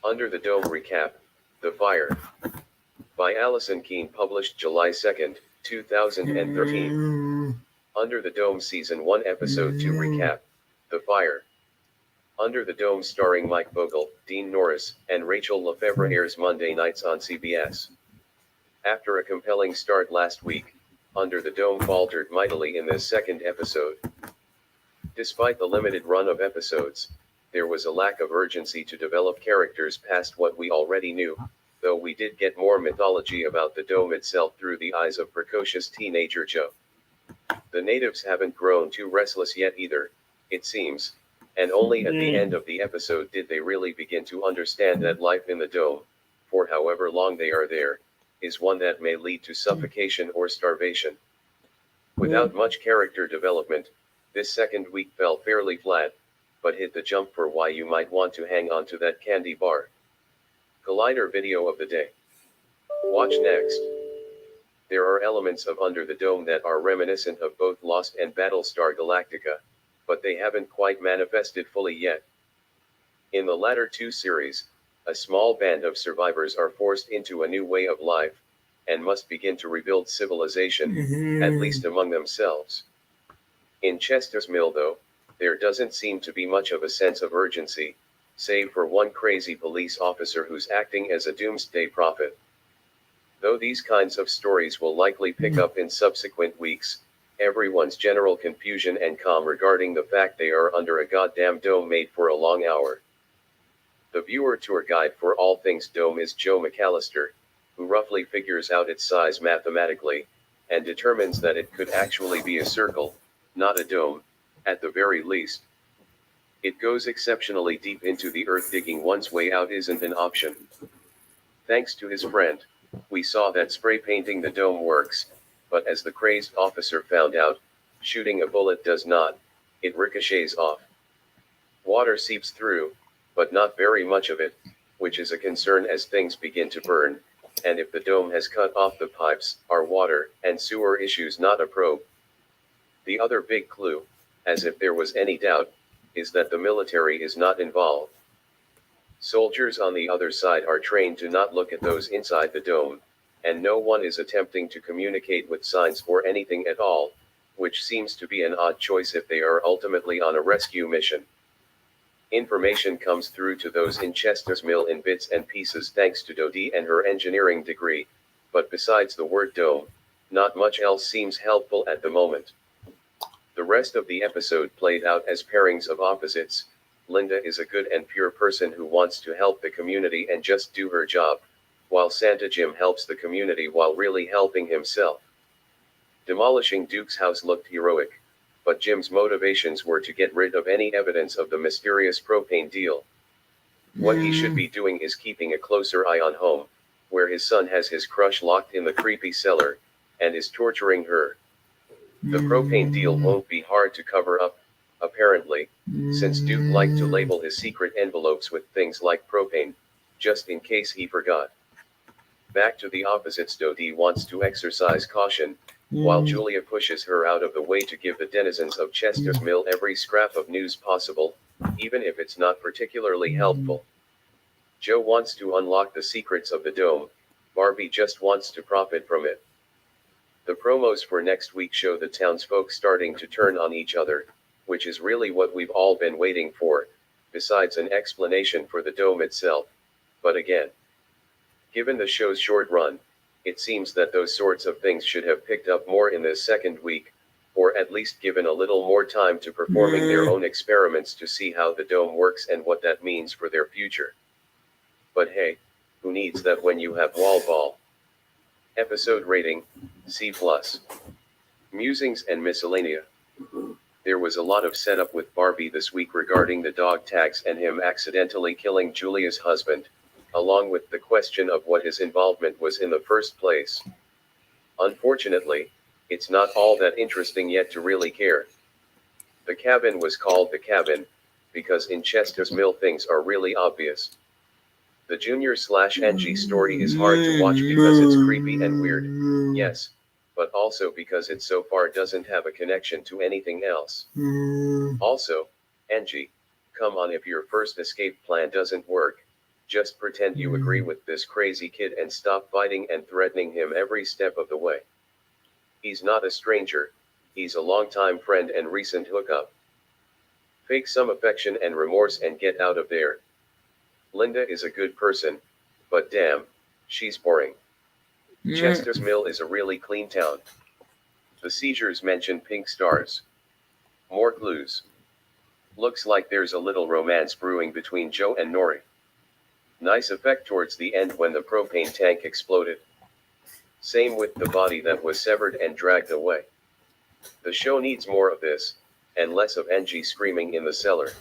Under the Dome Recap, The Fire. By Alison Keene, published July 2, 2013. Under the Dome Season 1 Episode 2 Recap, The Fire. Under the Dome starring Mike Vogel, Dean Norris, and Rachel Lefevre airs Monday nights on CBS. After a compelling start last week, Under the Dome faltered mightily in this second episode. Despite the limited run of episodes, there was a lack of urgency to develop characters past what we already knew, though we did get more mythology about the Dome itself through the eyes of precocious teenager Joe. The natives haven't grown too restless yet either, it seems, and only at the end of the episode did they really begin to understand that life in the Dome, for however long they are there, is one that may lead to suffocation or starvation. Without much character development, this second week fell fairly flat, but hit the jump for why you might want to hang on to that candy bar. Collider video of the day. Watch next. There are elements of Under the Dome that are reminiscent of both Lost and Battlestar Galactica, but they haven't quite manifested fully yet. In the latter two series, a small band of survivors are forced into a new way of life, and must begin to rebuild civilization, at least among themselves. In Chester's Mill though, there doesn't seem to be much of a sense of urgency, save for one crazy police officer who's acting as a doomsday prophet. Though these kinds of stories will likely pick up in subsequent weeks, everyone's general confusion and calm regarding the fact they are under a goddamn dome made for a long hour. The viewer tour guide for all things dome is Joe McAllister, who roughly figures out its size mathematically, and determines that it could actually be a circle, not a dome, at the very least. It goes exceptionally deep into the earth. Digging one's way out isn't an option. Thanks to his friend, we saw that spray painting the dome works, but as the crazed officer found out, shooting a bullet does not, it ricochets off. Water seeps through, but not very much of it, which is a concern as things begin to burn, and if the dome has cut off the pipes, are water and sewer issues not a probe? The other big clue, as if there was any doubt, is that the military is not involved. Soldiers on the other side are trained to not look at those inside the dome, and no one is attempting to communicate with signs or anything at all, which seems to be an odd choice if they are ultimately on a rescue mission. Information comes through to those in Chester's Mill in bits and pieces thanks to Dodie and her engineering degree, but besides the word dome, not much else seems helpful at the moment. The rest of the episode played out as pairings of opposites. Linda is a good and pure person who wants to help the community and just do her job, while Santa Jim helps the community while really helping himself. Demolishing Duke's house looked heroic, but Jim's motivations were to get rid of any evidence of the mysterious propane deal. What he should be doing is keeping a closer eye on home, where his son has his crush locked in the creepy cellar, and is torturing her. The propane deal won't be hard to cover up, apparently, since Duke liked to label his secret envelopes with things like propane, just in case he forgot. Back to the opposites. Dodie wants to exercise caution, while Julia pushes her out of the way to give the denizens of Chester's Mill every scrap of news possible, even if it's not particularly helpful. Joe wants to unlock the secrets of the dome, Barbie just wants to profit from it. The promos for next week show the townsfolk starting to turn on each other, which is really what we've all been waiting for, besides an explanation for the dome itself. But again, given the show's short run, it seems that those sorts of things should have picked up more in this second week, or at least given a little more time to performing their own experiments to see how the dome works and what that means for their future. But hey, who needs that when you have wall ball? Episode rating, C+. Musings and miscellanea. There was a lot of setup with Barbie this week regarding the dog tags and him accidentally killing Julia's husband, along with the question of what his involvement was in the first place. Unfortunately, it's not all that interesting yet to really care. The cabin was called the cabin, because in Chester's Mill things are really obvious. The Junior/NG story is hard to watch because it's creepy and weird, yes, but also because it so far doesn't have a connection to anything else. Also, NG, come on, if your first escape plan doesn't work, just pretend you agree with this crazy kid and stop fighting and threatening him every step of the way. He's not a stranger, he's a longtime friend and recent hookup. Fake some affection and remorse and get out of there. Linda is a good person, but damn, she's boring. Chester's Mill is a really clean town. The seizures mention pink stars. More clues. Looks like there's a little romance brewing between Joe and Nori. Nice effect towards the end when the propane tank exploded. Same with the body that was severed and dragged away. The show needs more of this, and less of NG screaming in the cellar.